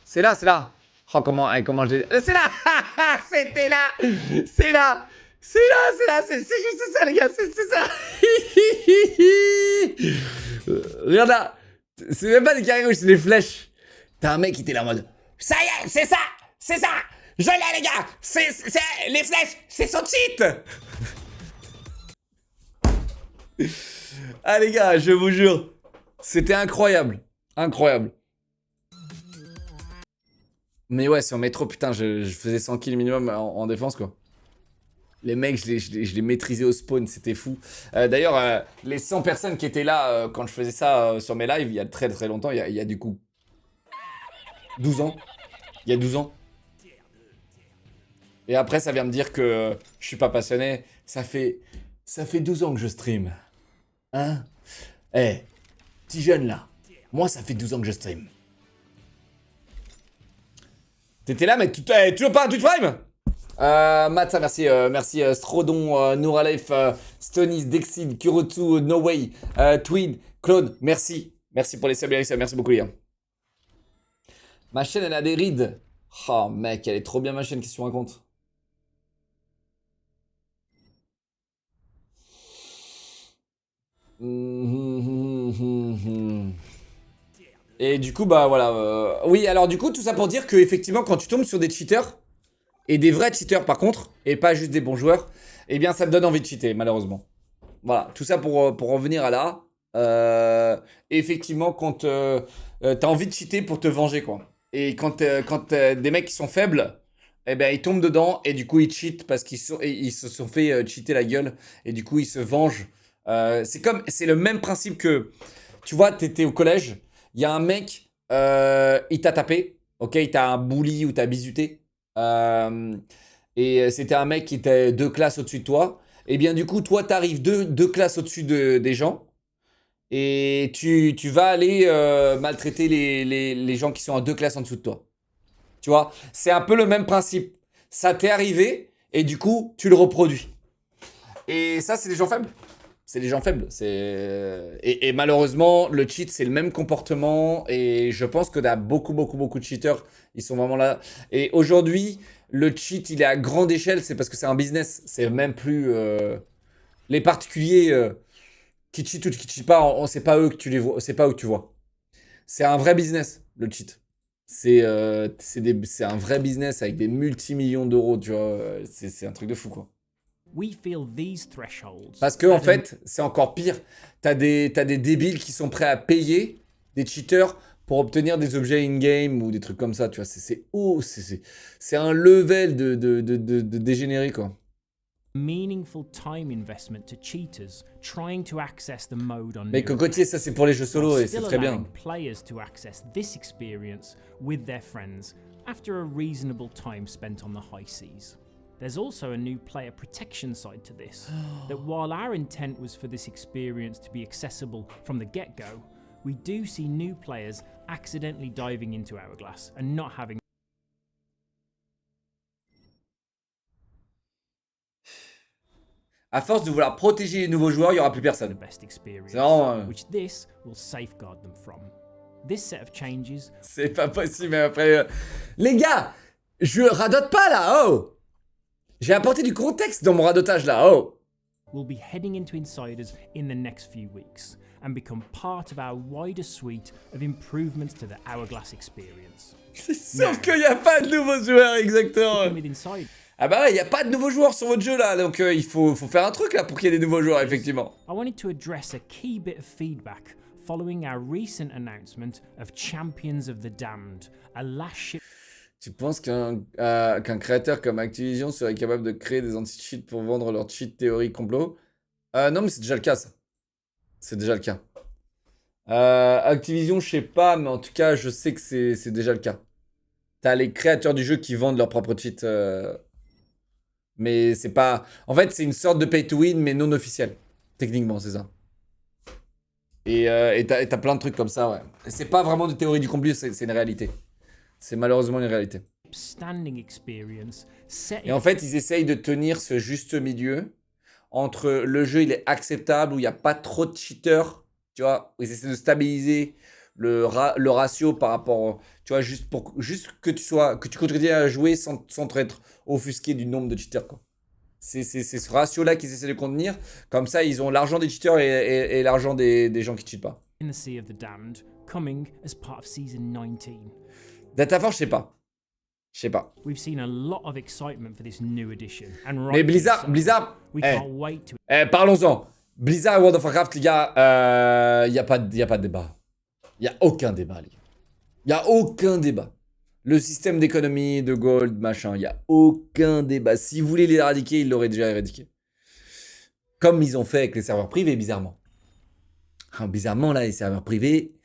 [SPEAKER 1] C'est là. Oh, comment je l'ai... C'est là. C'était là. C'est là. C'est juste ça, les gars, c'est ça. Regarde là. C'est même pas des carrés rouges, c'est des flèches. T'as un mec qui était là en mode... Ça y est, c'est ça. Je l'ai, les gars. C'est les flèches, c'est son cheat. Ah les gars, je vous jure, c'était incroyable. Mais ouais, sur métro, putain, je faisais 100 kills minimum en défense, quoi. Les mecs, je les maîtrisais au spawn, c'était fou. D'ailleurs, les 100 personnes qui étaient là quand je faisais ça sur mes lives, il y a très très longtemps, il y a du coup 12 ans. Il y a 12 ans. Et après, ça vient me dire que je suis pas passionné. Ça fait 12 ans que je stream. Hein? Eh, petit jeune là. Moi, ça fait 12 ans que je stream. T'étais là, mais toujours pas un Twitch Prime? Matza, merci. Merci Strodon, Nouralef, Stonis, Dexid, Kurotu, No Way, Tweed, Claude, merci. Merci pour les subs, merci beaucoup, les gars. Ma chaîne, elle a des rides. Oh, mec, elle est trop bien, ma chaîne, qu'est-ce que tu racontes? Et du coup, bah voilà. Oui, alors du coup, tout ça pour dire que effectivement, quand tu tombes sur des cheaters, et des vrais cheaters par contre, et pas juste des bons joueurs, eh bien ça te donne envie de cheater, malheureusement. Voilà, tout ça pour revenir à là. Effectivement, quand t'as envie de cheater pour te venger, quoi. Et quand des mecs qui sont faibles, eh ben ils tombent dedans, et du coup ils cheatent parce qu'ils se sont fait cheater la gueule, et du coup ils se vengent. C'est le même principe que... tu vois, t'étais au collège, il y a un mec, il t'a tapé, ok, il t'a bully ou t'a bisuté. Et c'était un mec qui était 2 classes au-dessus de toi. Et bien du coup, toi, t'arrives deux classes au-dessus des gens. Et tu vas aller maltraiter les gens qui sont à 2 classes en dessous de toi. Tu vois, c'est un peu le même principe. Ça t'est arrivé et du coup, tu le reproduis. Et ça, c'est des gens faibles. C'est des gens faibles. Et malheureusement, le cheat, c'est le même comportement. Et je pense que t'as beaucoup de cheaters. Ils sont vraiment là. Et aujourd'hui, le cheat, il est à grande échelle. C'est parce que c'est un business. C'est même plus... les particuliers qui cheat ou qui cheat pas, c'est pas eux que tu les vois. C'est pas eux que tu vois. C'est un vrai business, le cheat. C'est un vrai business avec des multimillions d'euros, tu vois. C'est un truc de fou, quoi.
[SPEAKER 10] We feel these thresholds.
[SPEAKER 1] Parce que en fait, c'est encore pire. T'as des débiles qui sont prêts à payer des cheaters pour obtenir des objets in-game ou des trucs comme ça, tu vois. C'est un level de dégénéré, quoi.
[SPEAKER 10] Meaningful time investment to cheaters trying to access the mode on
[SPEAKER 1] Mais Cocotier, ça c'est pour les jeux solo et c'est très bien.
[SPEAKER 10] Players to access this experience with their friends after a reasonable time spent on the high seas. There's also a new player protection side to this, that while our intent was for this experience to be accessible from the get-go, we do see new players accidentally diving into Hourglass and not having
[SPEAKER 1] À force de vouloir protéger les nouveaux joueurs, il n'y aura plus personne.
[SPEAKER 10] the best experience,
[SPEAKER 1] C'est vraiment...
[SPEAKER 10] which this will safeguard them from. This set of changes
[SPEAKER 1] C'est pas possible, mais après... Les gars, je radote pas là, oh! J'ai apporté du contexte dans mon radotage là, oh!
[SPEAKER 10] will be heading into Insiders in the next few weeks and become part of our wider suite of improvements to the Hourglass experience.
[SPEAKER 1] Sauf qu'il n'y a pas de nouveaux joueurs, exactement.
[SPEAKER 10] With Insiders,
[SPEAKER 1] Ah bah ouais, il n'y a pas de nouveaux joueurs sur votre jeu là, donc il faut faire un truc là pour qu'il y ait des nouveaux joueurs, effectivement.
[SPEAKER 10] I wanted to address a key bit of feedback following our recent announcement of Champions of the Damned, a last ship.
[SPEAKER 1] Tu penses qu'un créateur comme Activision serait capable de créer des anti-cheats pour vendre leur cheat théorie complot? Non, mais c'est déjà le cas, ça. C'est déjà le cas. Activision, je sais pas, mais en tout cas, je sais que c'est déjà le cas. T'as les créateurs du jeu qui vendent leur propre cheat. Mais c'est pas... En fait, c'est une sorte de pay to win, mais non officiel. Techniquement, c'est ça. Et t'as plein de trucs comme ça, ouais. Et c'est pas vraiment de théorie du complot, c'est une réalité. C'est malheureusement une réalité.
[SPEAKER 10] Standing experience set
[SPEAKER 1] Et en fait, ils essayent de tenir ce juste milieu entre le jeu, il est acceptable, où il n'y a pas trop de cheaters, tu vois, où ils essaient de stabiliser le ratio par rapport, tu vois, juste que tu continues à jouer sans être offusqué du nombre de cheaters, quoi. C'est ce ratio-là qu'ils essaient de contenir. Comme ça, ils ont l'argent des cheaters et l'argent des gens qui cheatent pas.
[SPEAKER 10] in the Sea of the Damned coming as part of season 19.
[SPEAKER 1] Dataforce, je sais pas. Je sais pas.
[SPEAKER 10] We've seen a lot of excitement for this new edition. And
[SPEAKER 1] Mais
[SPEAKER 10] rightly so.
[SPEAKER 1] Blizzard,
[SPEAKER 10] We can't wait to
[SPEAKER 1] parlons-en. Blizzard et World of Warcraft, les gars, y a pas de débat. Y a aucun débat, les gars. Y a aucun débat. Le système d'économie, de gold, machin, y a aucun débat. Si vous voulez l'éradiquer, ils l'auraient déjà éradiqué. Comme ils ont fait avec les serveurs privés, bizarrement. Bizarrement, là, les serveurs privés,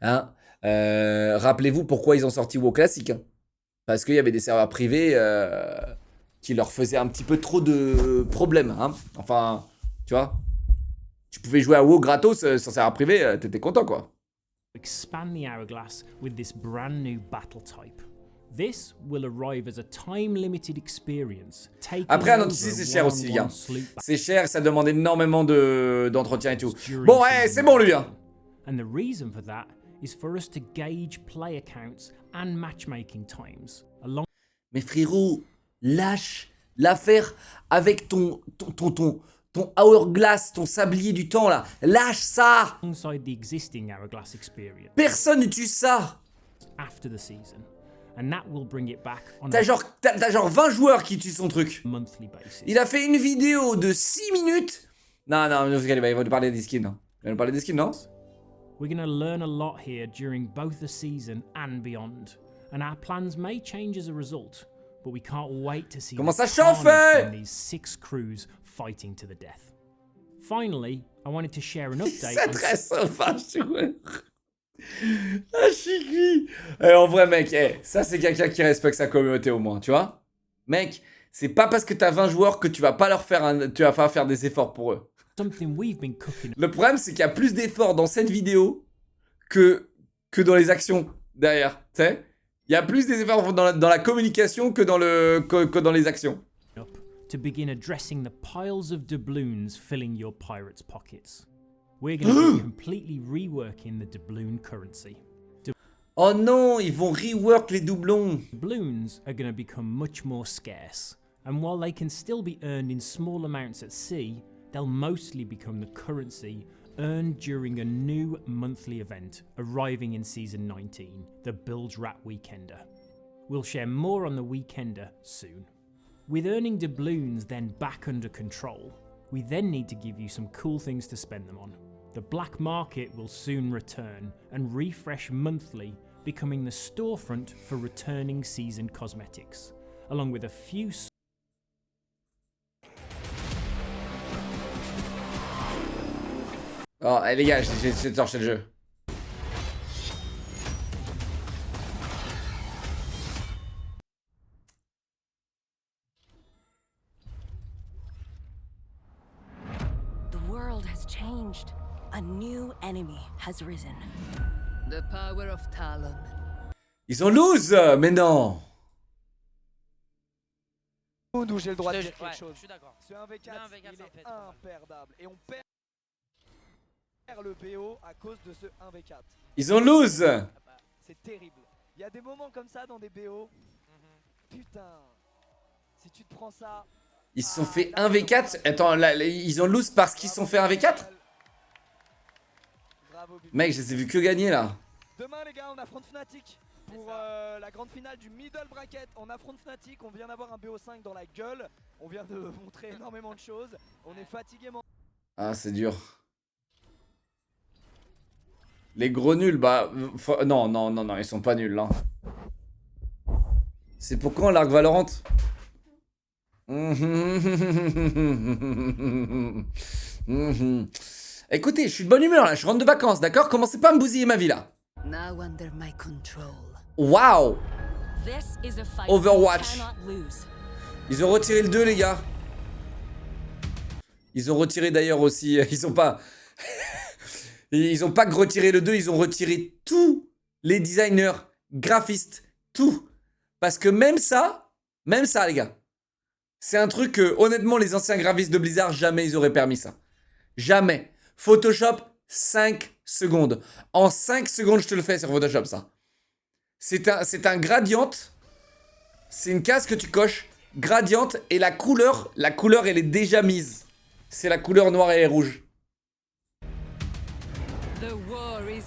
[SPEAKER 1] hein, rappelez-vous pourquoi ils ont sorti WoW Classic, hein. Parce qu'il y avait des serveurs privés qui leur faisaient un petit peu trop de problèmes, hein. Enfin, tu vois, tu pouvais jouer à WoW gratos sans serveur privé, t'étais content, quoi.
[SPEAKER 10] expand the Hourglass with this brand new battle type. This will arrive as a time-limited experience.
[SPEAKER 1] Après, un anti c'est cher aussi, les gars. C'est cher, ça demande énormément d'entretien et tout. Bon, c'est bon, lui, hein.
[SPEAKER 10] And the reason for that is for us to gauge player counts and matchmaking times.
[SPEAKER 1] Mais frérot, lâche l'affaire avec ton Hourglass, ton sablier du temps, là. Lâche ça.
[SPEAKER 10] Alongside the existing Hourglass experience.
[SPEAKER 1] Personne n'utilise ça.
[SPEAKER 10] After the season. And that will bring it back on
[SPEAKER 1] T'as genre 20 joueurs qui utilisent son truc.
[SPEAKER 10] Monthly basis.
[SPEAKER 1] Il a fait une vidéo de 6 minutes. Non, il va nous parler des skins, non? Il va nous parler des skins, non?
[SPEAKER 10] We're going to learn a lot here during both the season and beyond. And our plans may change as a result, but we can't wait to see
[SPEAKER 1] Comment ça chauffe,
[SPEAKER 10] these 6 crews fighting to the death. Finally, I wanted to share an update.
[SPEAKER 1] C'est très sauvage, joueur. Ah, je suis cuit. Eh, en vrai, mec, ça, c'est quelqu'un qui respecte sa communauté au moins, tu vois. Mec, c'est pas parce que t'as 20 joueurs que tu vas pas leur faire tu vas pas faire des efforts pour eux.
[SPEAKER 10] Something we've been cooking.
[SPEAKER 1] Le problème, c'est qu'il y a plus d'efforts dans cette vidéo que dans les actions derrière, tu sais. Il y a plus des efforts dans la communication que dans les actions.
[SPEAKER 10] To begin addressing the piles of doubloons filling your pirates' pockets. We're going to be completely reworking the doubloon currency.
[SPEAKER 1] Oh non, ils vont rework les doublons.
[SPEAKER 10] Doubloons are going to become much more scarce, and while they can still be earned in small amounts at sea, they'll mostly become the currency earned during a new monthly event arriving in Season 19, the Bilge Rat Weekender. We'll share more on the Weekender soon. With earning doubloons then back under control, we then need to give you some cool things to spend them on. The black market will soon return and refresh monthly, becoming the storefront for returning season cosmetics, along with a few...
[SPEAKER 1] Oh, les gars, j'ai torché le jeu.
[SPEAKER 11] The world has changed. A new enemy has risen. The power of Talon.
[SPEAKER 1] Ils ont lose, mais non.
[SPEAKER 12] Où j'ai le droit de dire quelque
[SPEAKER 13] Ouais,
[SPEAKER 12] chose.
[SPEAKER 13] je suis d'accord.
[SPEAKER 12] Ce 1v4,
[SPEAKER 13] Le 1v4,
[SPEAKER 12] il
[SPEAKER 13] c'est en fait,
[SPEAKER 12] est imperdable. Et on perd le BO à cause de ce 1v4.
[SPEAKER 1] Ils ont lose.
[SPEAKER 12] C'est terrible. Il y a des moments comme ça dans des BO. Putain. Si tu te prends ça...
[SPEAKER 1] Ils se sont fait 1v4. Attends, là, ils ont lose parce qu'ils se sont fait 1v4. Mec, je les ai vus que gagner là.
[SPEAKER 12] Demain les gars, on affronte Fnatic pour la grande finale du middle bracket. On affronte Fnatic, on vient d'avoir un BO5 dans la gueule. On vient de montrer énormément de choses. On est fatigué.
[SPEAKER 1] Ah, c'est dur. Les gros nuls, bah... Non, ils sont pas nuls là. C'est pour quand l'Arc Valorant? Écoutez, je suis de bonne humeur là, je rentre de vacances, d'accord? Commencez pas à me bousiller ma vie là.
[SPEAKER 11] Now under my control.
[SPEAKER 1] Waouh!
[SPEAKER 11] This is a fight
[SPEAKER 1] Overwatch.
[SPEAKER 11] we cannot lose.
[SPEAKER 1] Ils ont retiré le 2 les gars. Ils ont retiré d'ailleurs aussi, ils ont pas que retiré le 2, ils ont retiré tous les designers, graphistes, tout. Parce que même ça les gars, c'est un truc que honnêtement les anciens graphistes de Blizzard, jamais ils auraient permis ça. Jamais. Photoshop, 5 secondes. En 5 secondes, je te le fais sur Photoshop, ça. C'est un gradient. C'est une case que tu coches. Gradient. Et la couleur, elle est déjà mise. C'est la couleur noire et rouge.
[SPEAKER 11] The war is...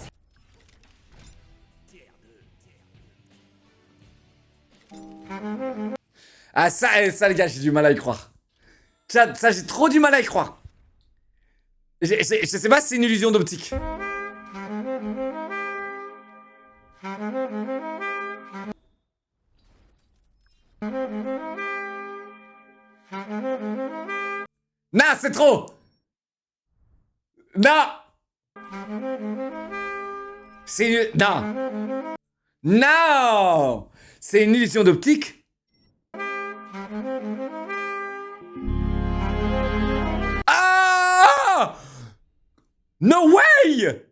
[SPEAKER 1] Ah, ça les gars, j'ai du mal à y croire. Ça, j'ai trop du mal à y croire. Je sais pas si c'est une illusion d'optique. Non, c'est trop. Non. C'est une... Non. Non. C'est une illusion d'optique. Ah! No way!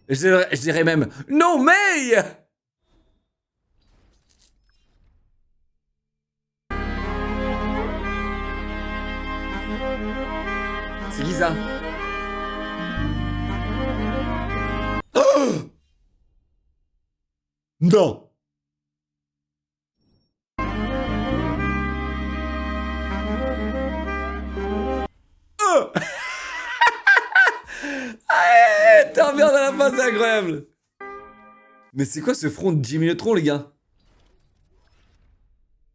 [SPEAKER 1] Je dirais même no way! C'est qui ça? Oh! Non! T'es bien dans la face, c'est incroyable. Mais c'est quoi ce front de Jimmy Neutron, les gars?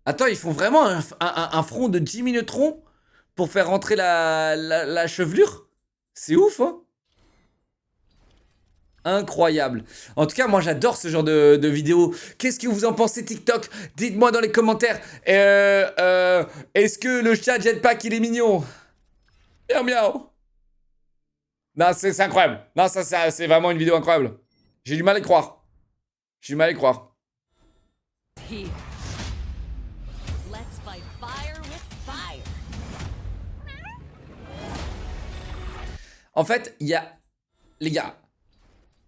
[SPEAKER 1] Attends, ils font vraiment un front de Jimmy Neutron pour faire rentrer la chevelure? C'est ouf, hein? Incroyable. En tout cas, moi j'adore ce genre de vidéos. Qu'est-ce que vous en pensez TikTok? Dites-moi dans les commentaires. Est-ce que le chat Jetpack il est mignon? Miaou miaou. Non, c'est incroyable. Non, ça c'est vraiment une vidéo incroyable. J'ai du mal à y croire. J'ai du mal à y croire.
[SPEAKER 11] Here. Let's fight fire with fire.
[SPEAKER 1] En fait, il y a... Les gars,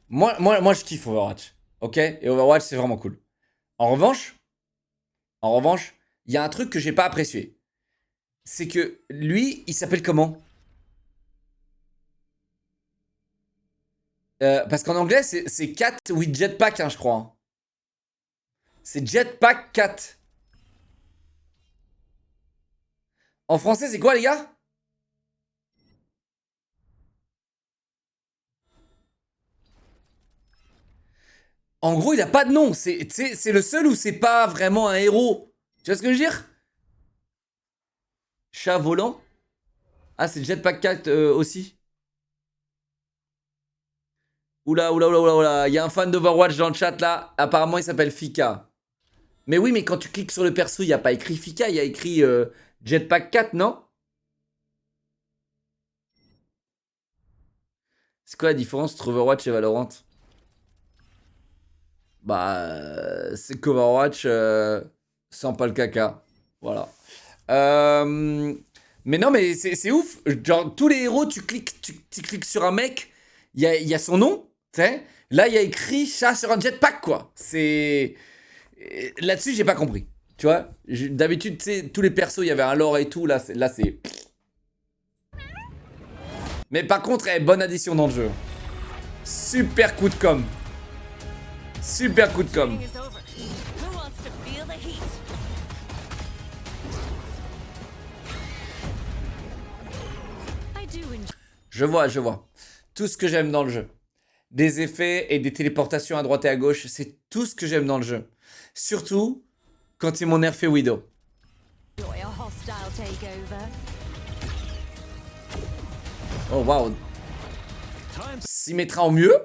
[SPEAKER 1] moi je kiffe Overwatch. Ok? Et Overwatch, c'est vraiment cool. En revanche, il y a un truc que j'ai pas apprécié. C'est que lui, il s'appelle comment? Parce qu'en anglais, c'est Cat with Jetpack, hein, je crois. Hein. C'est Jetpack Cat. En français, c'est quoi, les gars? En gros, il a pas de nom. C'est le seul où c'est pas vraiment un héros. Tu vois ce que je veux dire? Chat volant. Ah, c'est Jetpack Cat aussi. Oula, il y a un fan d'Overwatch dans le chat là. Apparemment, il s'appelle Fika. Mais oui, mais quand tu cliques sur le perso, il n'y a pas écrit Fika, il y a écrit Jetpack 4, non? C'est quoi la différence entre Overwatch et Valorant? Bah, c'est qu'Overwatch sent pas le caca. Voilà. Mais non, mais c'est ouf. Genre, tous les héros, tu cliques sur un mec, il y a son nom. T'sais, là, il y a écrit chat sur un jetpack, quoi. C'est... Là-dessus, j'ai pas compris. Tu vois, d'habitude, tu sais, tous les persos, il y avait un lore et tout. Là, c'est... Mais par contre, bonne addition dans le jeu. Super coup de com. Super coup de com. Je vois. Tout ce que j'aime dans le jeu. Des effets et des téléportations à droite et à gauche, c'est tout ce que j'aime dans le jeu. Surtout quand ils m'ont nerfé Widow. Oh waouh. S'y mettra en mieux.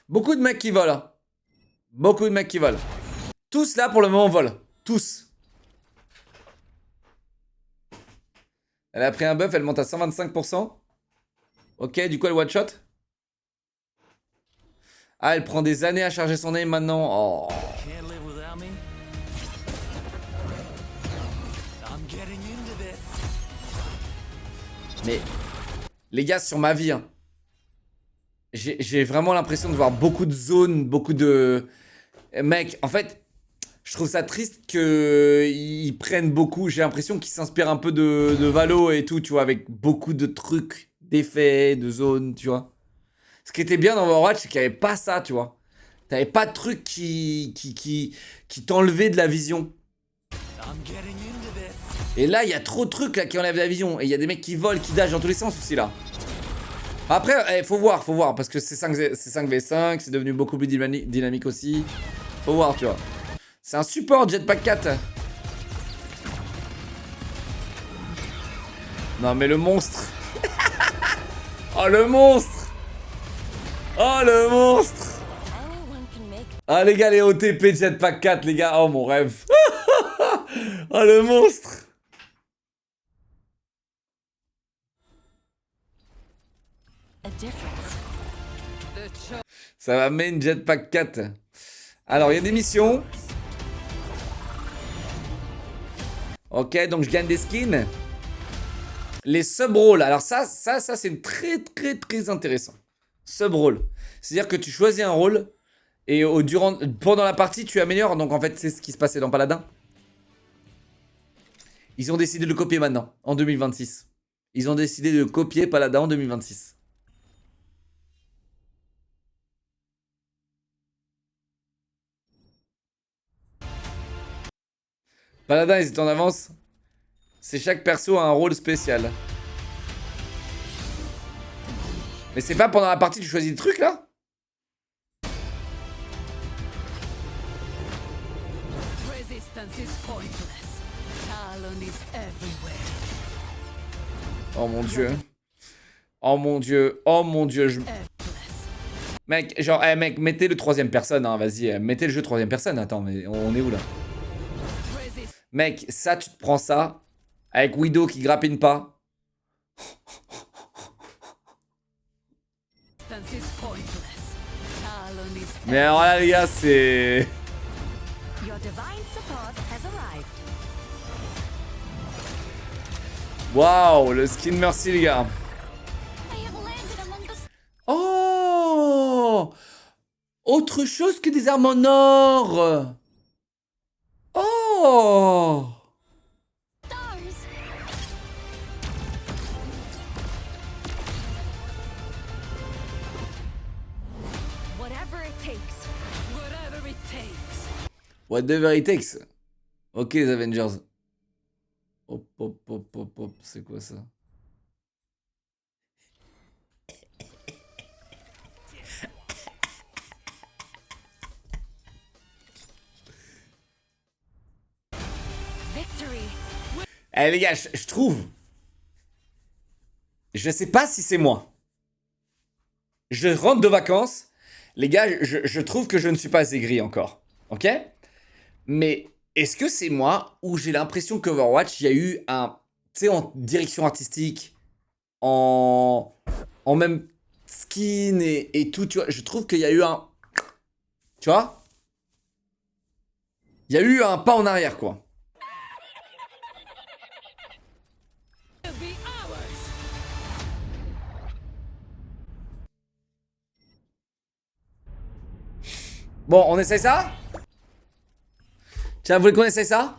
[SPEAKER 1] Beaucoup de mecs qui volent. Hein. Beaucoup de mecs qui volent. Tous là pour le moment volent. Tous. Elle a pris un buff, elle monte à 125%. Ok, du coup elle one shot. Ah, elle prend des années à charger son aim maintenant. Oh. Mais les gars, sur ma vie, hein, j'ai vraiment l'impression de voir beaucoup de zones, beaucoup de... Mec, en fait, je trouve ça triste qu'ils prennent beaucoup. J'ai l'impression qu'ils s'inspirent un peu de Valo et tout, tu vois, avec beaucoup de trucs, d'effets, de zones, tu vois. Ce qui était bien dans Overwatch, c'est qu'il n'y avait pas ça, tu vois. T'avais pas de trucs qui t'enlevaient de la vision. Et là, il y a trop de trucs là qui enlèvent la vision. Et il y a des mecs qui volent, qui dashent dans tous les sens aussi là. Après, faut voir, parce que c'est 5v5, c'est devenu beaucoup plus dynamique aussi. Faut voir, tu vois. C'est un support Jetpack 4. Non mais le monstre. Oh le monstre. Oh le monstre. Ah les gars, les OTP Jetpack 4 les gars. Oh mon rêve. Oh le monstre. Ça va main Jetpack 4. Alors il y a des missions. Ok, donc je gagne des skins. Les sub-rolls. Alors ça c'est très intéressant. Sub-roll. C'est-à-dire que tu choisis un rôle et pendant la partie tu améliores. Donc en fait c'est ce qui se passait dans Paladin. Ils ont décidé de le copier maintenant, en 2026. Ils ont décidé de copier Paladin en 2026. Paladin, ils étaient en avance. C'est chaque perso a un rôle spécial. Mais c'est pas pendant la partie que tu choisis le truc là? Oh mon dieu. Oh mon dieu. Oh mon dieu. Mec, genre, mec, mettez le troisième personne, hein, vas-y. Mettez le jeu troisième personne. Attends, mais on est où là? Mec, ça, tu te prends ça. Avec Widow qui grappine pas. Mais alors là, les gars, c'est... Waouh, le skin merci, les gars. Oh! Autre chose que des armes en or. Oh! Whatever it takes. Ok, les Avengers. Hop, hop, hop, hop, hop. C'est quoi ça? Eh les gars, je trouve. Je sais pas si c'est moi. Je rentre de vacances. Les gars, je trouve que je ne suis pas aigri encore. Ok? Mais est-ce que c'est moi ou j'ai l'impression qu'Overwatch, il y a eu un... Tu sais, en direction artistique, en même skin et tout, tu vois. Je trouve qu'il y a eu un... Tu vois? Il y a eu un pas en arrière, quoi. Bon, on essaie ça? Tiens, vous voulez qu'on essaie ça?